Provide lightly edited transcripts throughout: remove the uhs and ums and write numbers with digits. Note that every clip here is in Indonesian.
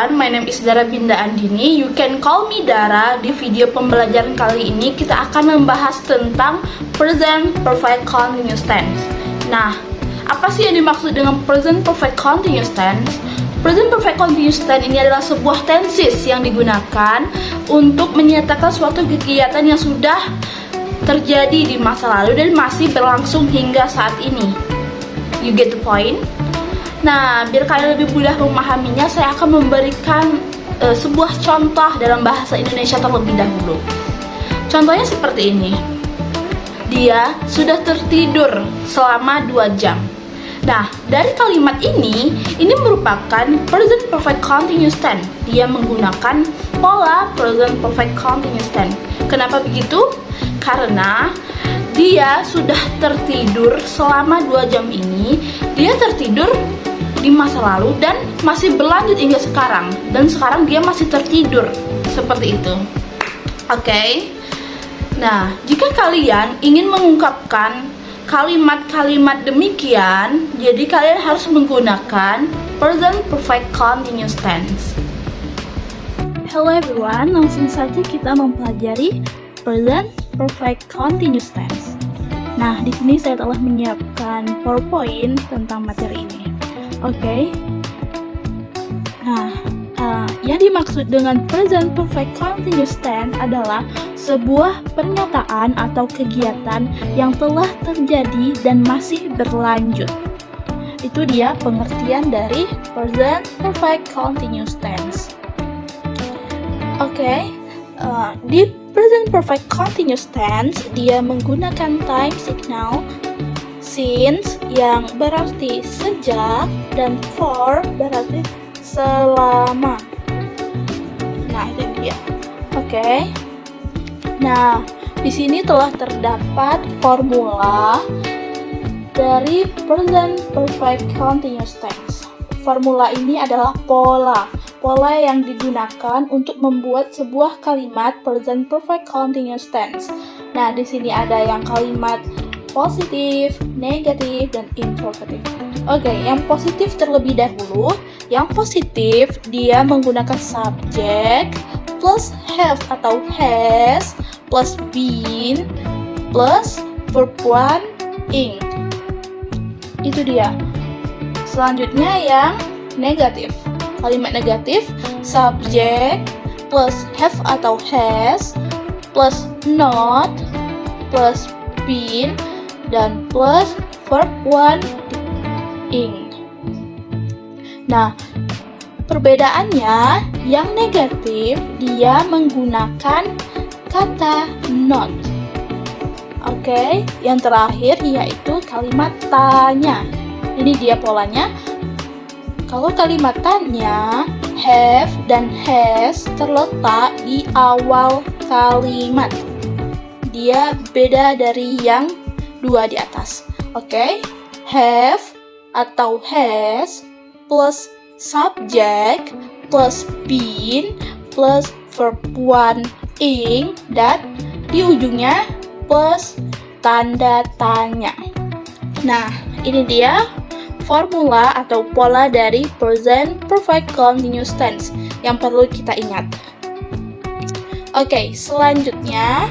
everyone, my name is Dara Binda Andini. You can call me Dara. Di video pembelajaran kali ini kita akan membahas tentang present perfect continuous tense. Nah, apa sih yang dimaksud dengan present perfect continuous tense? Present perfect continuous tense ini adalah sebuah tenses yang digunakan untuk menyatakan suatu kegiatan yang sudah terjadi di masa lalu dan masih berlangsung hingga saat ini. You get the point? Nah, biar kalian lebih mudah memahaminya, saya akan memberikan sebuah contoh dalam bahasa Indonesia terlebih dahulu. Contohnya seperti ini. Dia sudah tertidur selama 2 jam. Nah, dari kalimat ini merupakan present perfect continuous tense. Dia menggunakan pola present perfect continuous tense. Kenapa begitu? Karena dia sudah tertidur selama 2 jam ini. Dia tertidur di masa lalu dan masih berlanjut hingga sekarang. Dan sekarang dia masih tertidur. Seperti itu. Oke. Nah, jika kalian ingin mengungkapkan kalimat-kalimat demikian, jadi kalian harus menggunakan present perfect continuous tense. Hello everyone, langsung saja kita mempelajari present perfect continuous tense. Nah, di sini saya telah menyiapkan PowerPoint tentang materi ini. Oke. Nah, yang dimaksud dengan present perfect continuous tense adalah sebuah pernyataan atau kegiatan yang telah terjadi dan masih berlanjut. Itu dia pengertian dari present perfect continuous tense. Oke. Di present perfect continuous tense, dia menggunakan time signal, since yang berarti sejak dan for berarti selama. Nah, itu dia. Oke. Nah, di sini telah terdapat formula dari present perfect continuous tense. Formula ini adalah pola yang digunakan untuk membuat sebuah kalimat present perfect continuous tense. Nah, di sini ada yang kalimat positif, negatif, dan interrogatif. Oke, yang positif terlebih dahulu. Yang positif, dia menggunakan subject plus have atau has plus been plus verb 1 ing. Itu dia. Selanjutnya yang negatif. Kalimat negatif, subject plus have atau has plus not plus been dan plus verb 1 ing. Nah, perbedaannya yang negatif dia menggunakan kata not. Oke, yang terakhir yaitu kalimat tanya. Ini dia polanya. Kalau kalimat tanya, have dan has terletak di awal kalimat. Dia beda dari yang 2 di atas. Oke, have atau has plus subject plus been plus verb 1 ing dan di ujungnya plus tanda tanya. Nah, ini dia formula atau pola dari present perfect continuous tense yang perlu kita ingat. Oke, selanjutnya,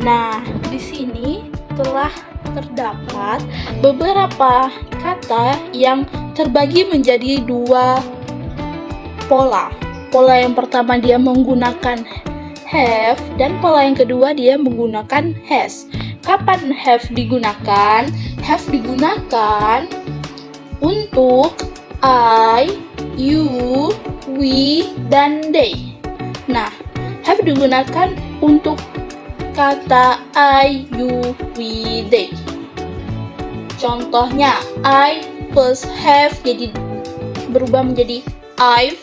nah di sini telah terdapat beberapa kata yang terbagi menjadi 2 pola. Pola yang pertama dia menggunakan have dan pola yang kedua dia menggunakan has. Kapan have digunakan? Have digunakan untuk I, you, we, dan they. Nah, have digunakan untuk kata I, you, we, they. Contohnya, I plus have jadi berubah menjadi I've,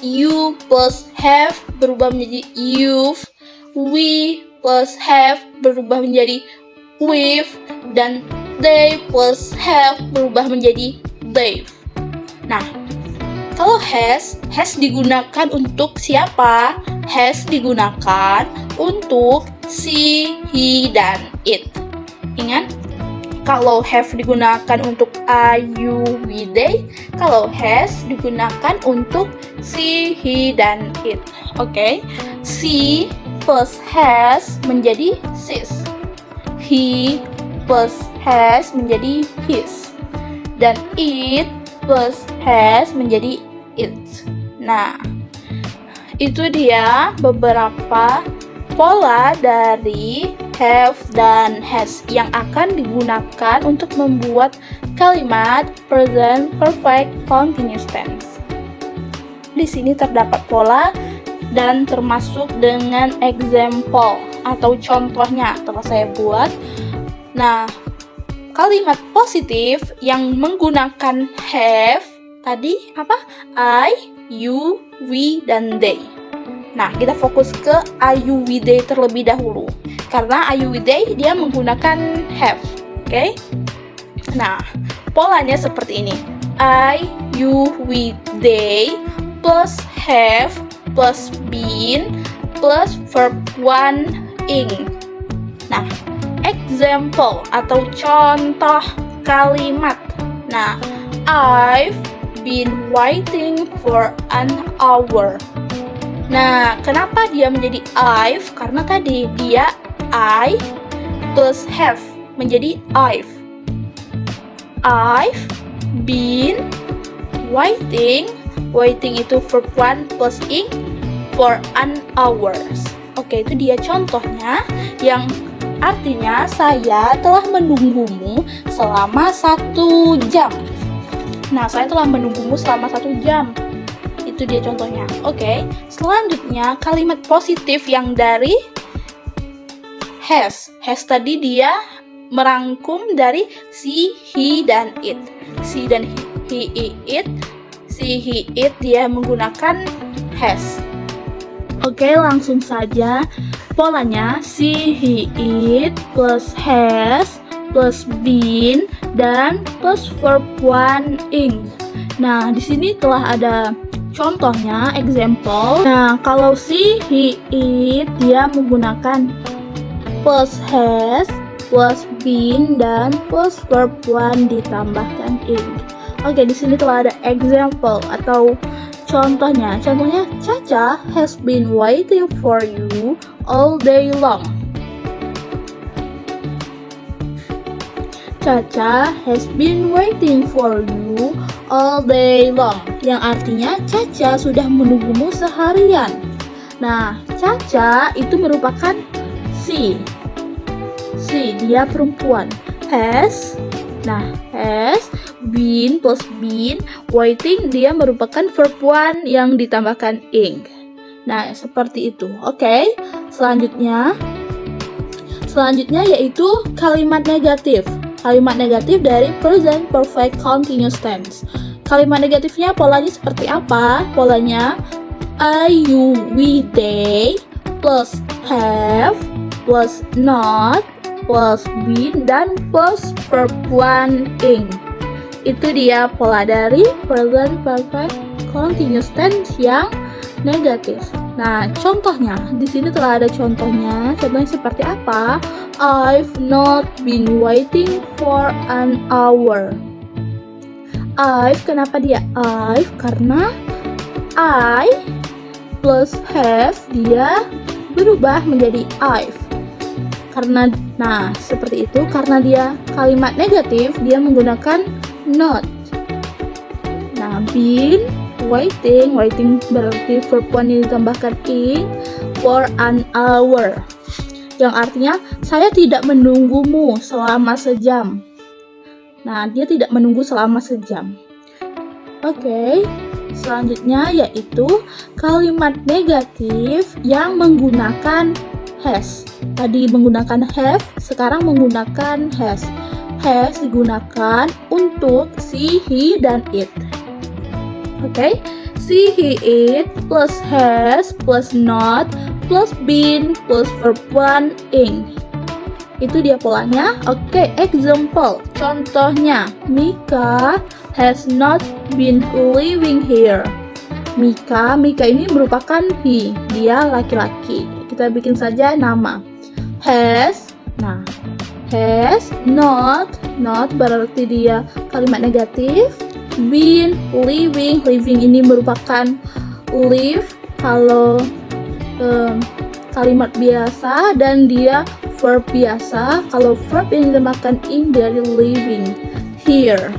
you plus have berubah menjadi you've, we plus have berubah menjadi we've, dan they plus have berubah menjadi they've. Nah, kalau has digunakan untuk siapa? Has digunakan untuk she, he, dan it. Ingat? Kalau have digunakan untuk I, you, we, they. Kalau has digunakan untuk she, he, dan it. Oke. She plus has menjadi she's. He plus has menjadi his. Dan it plus has menjadi its. Nah, itu dia beberapa pola dari have dan has yang akan digunakan untuk membuat kalimat present perfect continuous tense. Di sini terdapat pola dan termasuk dengan example atau contohnya telah saya buat. Nah, kalimat positif yang menggunakan have tadi apa? I, you, we, dan they. Nah, kita fokus ke I, you, we, they terlebih dahulu. Karena I, you, we, they dia menggunakan have. Oke? Nah, polanya seperti ini. I, you, we, they plus have plus been plus verb one ing. Nah, example atau contoh kalimat. Nah, I've been waiting for an hour. Nah, kenapa dia menjadi I've? Karena tadi dia I plus have menjadi I've. I've been waiting. Waiting itu verb one plus ing for an hour. Oke, itu dia contohnya yang artinya saya telah menunggumu selama 1 jam. Nah, saya telah menunggumu selama 1 jam. Itu dia contohnya. Oke, selanjutnya kalimat positif yang dari has. Has tadi dia merangkum dari she, he, dan it. She dan he, it. She, he, it dia menggunakan has. Oke, langsung saja. Polanya she, he, it plus has plus been dan plus verb one ing. Nah, di sini telah ada contohnya, example. Nah, kalau she, he, it dia menggunakan plus has plus been dan plus verb one ditambahkan ing. Oke, di sini telah ada example atau contohnya. Contohnya, Caca has been waiting for you all day long. Caca has been waiting for you all day long. Yang artinya Caca sudah menunggumu seharian. Nah, Caca itu merupakan she. She, dia perempuan. Has, nah, has been plus been waiting dia merupakan verb one yang ditambahkan ing. Nah, seperti itu. Oke. Selanjutnya yaitu kalimat negatif. Kalimat negatif dari present perfect continuous tense. Kalimat negatifnya polanya seperti apa? Polanya I, you, we, they plus have plus not plus been dan plus verb one ing. Itu dia pola dari present perfect continuous tense yang negatif. Nah, contohnya di sini telah ada contohnya. Contohnya seperti apa? I've not been waiting for an hour. I've, kenapa dia I've? Karena I plus have dia berubah menjadi I've. Karena, nah seperti itu. Karena dia kalimat negatif, dia menggunakan not. Nah, been waiting berarti verb one yang ditambahkan ing for an hour, yang artinya saya tidak menunggumu selama sejam. Nah, dia tidak menunggu selama sejam. Oke, selanjutnya yaitu kalimat negatif yang menggunakan has. Tadi menggunakan have, sekarang menggunakan has. Has digunakan untuk she, he, dan it. Oke, she, he, it plus has plus not plus been plus verb one ing. Itu dia polanya. Oke, example. Contohnya, Mika has not been living here. Mika ini merupakan he, dia laki-laki. Kita bikin saja nama. Has, nah, Has not berarti dia kalimat negatif. Been, living ini merupakan live kalau kalimat biasa, dan dia verb biasa kalau verb yang ditambahkan ing dari living. Here,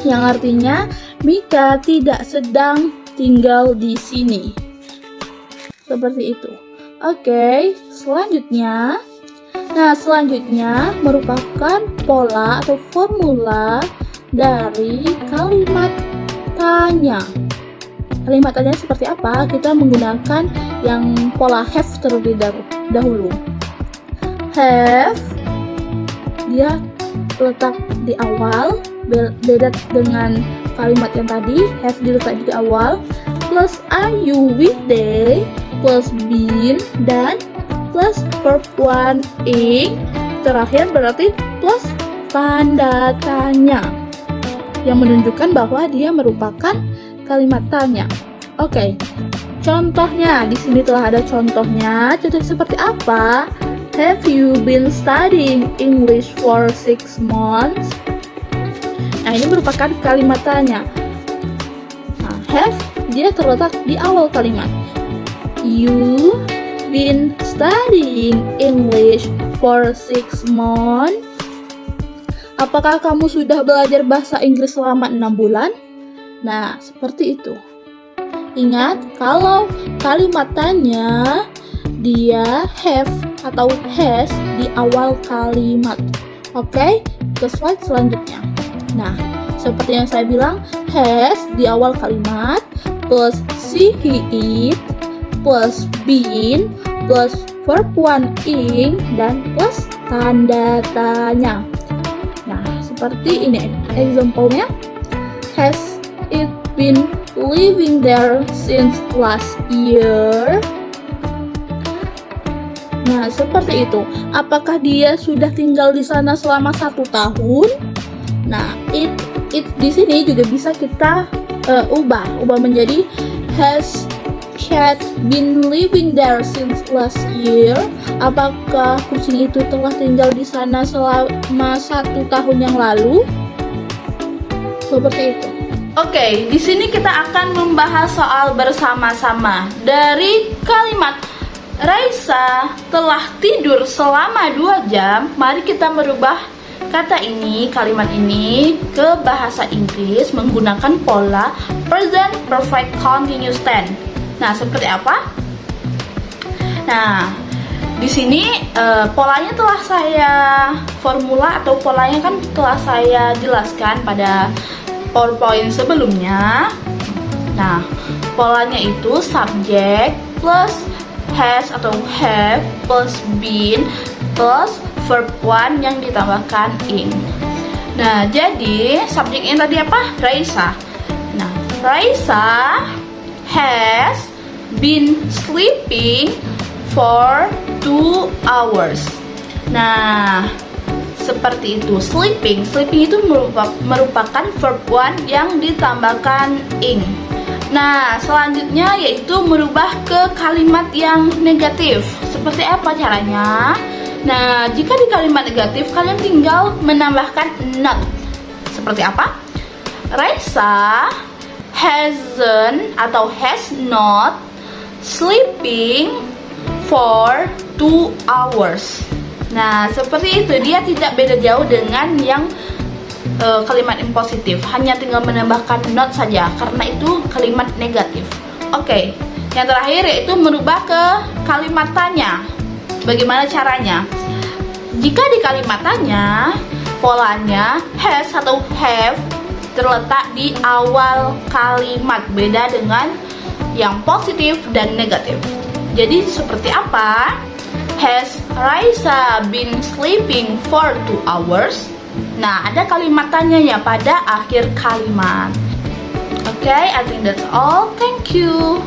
yang artinya Mika tidak sedang tinggal di sini. Seperti itu. Oke, selanjutnya. Nah, selanjutnya merupakan pola atau formula dari kalimat tanya. Kalimat tanya seperti apa? Kita menggunakan yang pola have terlebih dahulu. Have, dia letak di awal, beda dengan kalimat yang tadi. Have diletak di awal, plus are-you, weekday, plus been, dan plus verb one ing, terakhir berarti plus tanda tanya yang menunjukkan bahwa dia merupakan kalimat tanya. Oke, contohnya di sini telah ada contohnya. Contoh seperti apa? Have you been studying English for 6 months? Nah, ini merupakan kalimat tanya. Nah, have dia terletak di awal kalimat. You been studying English for 6 months? Apakah kamu sudah belajar bahasa Inggris selama 6 bulan? Nah, seperti itu. Ingat, kalau kalimat tanya dia have atau has di awal kalimat. Oke, ke slide selanjutnya. Nah, seperti yang saya bilang, has di awal kalimat plus she, he, it, plus been, plus verb one ing, dan plus tanda tanya. Nah, seperti ini example-nya. Has it been living there since last year? Nah, seperti itu. Apakah dia sudah tinggal di sana selama 1 tahun? Nah, it di sini juga bisa kita ubah menjadi has cat been living there since last year? Apakah kucing itu telah tinggal di sana selama 1 tahun yang lalu? Seperti itu. Oke, di sini kita akan membahas soal bersama-sama. Dari kalimat Raisa telah tidur selama 2 jam, mari kita merubah kata ini, kalimat ini ke bahasa Inggris menggunakan pola present perfect continuous tense. Nah, seperti apa? Nah, di sini polanya telah saya formula atau polanya kan telah saya jelaskan pada PowerPoint sebelumnya. Nah, polanya itu subject plus has atau have plus been plus verb one yang ditambahkan ing. Nah, jadi subjeknya tadi apa? Raisa. Nah, Raisa has been sleeping for 2 hours. Nah, seperti itu. Sleeping itu merupakan verb one yang ditambahkan ing. Nah, selanjutnya yaitu merubah ke kalimat yang negatif. Seperti apa caranya? Nah, jika di kalimat negatif kalian tinggal menambahkan not. Seperti apa? Raisa hasn't atau has not sleeping for 2 hours. Nah, seperti itu. Dia tidak beda jauh dengan yang kalimat impositif. Hanya tinggal menambahkan not saja karena itu kalimat negatif. Oke, yang terakhir yaitu merubah ke kalimat tanya. Bagaimana caranya? Jika di kalimat tanya polanya has atau have terletak di awal kalimat, beda dengan yang positif dan negatif. Jadi seperti apa? Has Raisa been sleeping for 2 hours? Nah, ada kalimat tanyanya pada akhir kalimat. Okay, I think that's all. Thank you.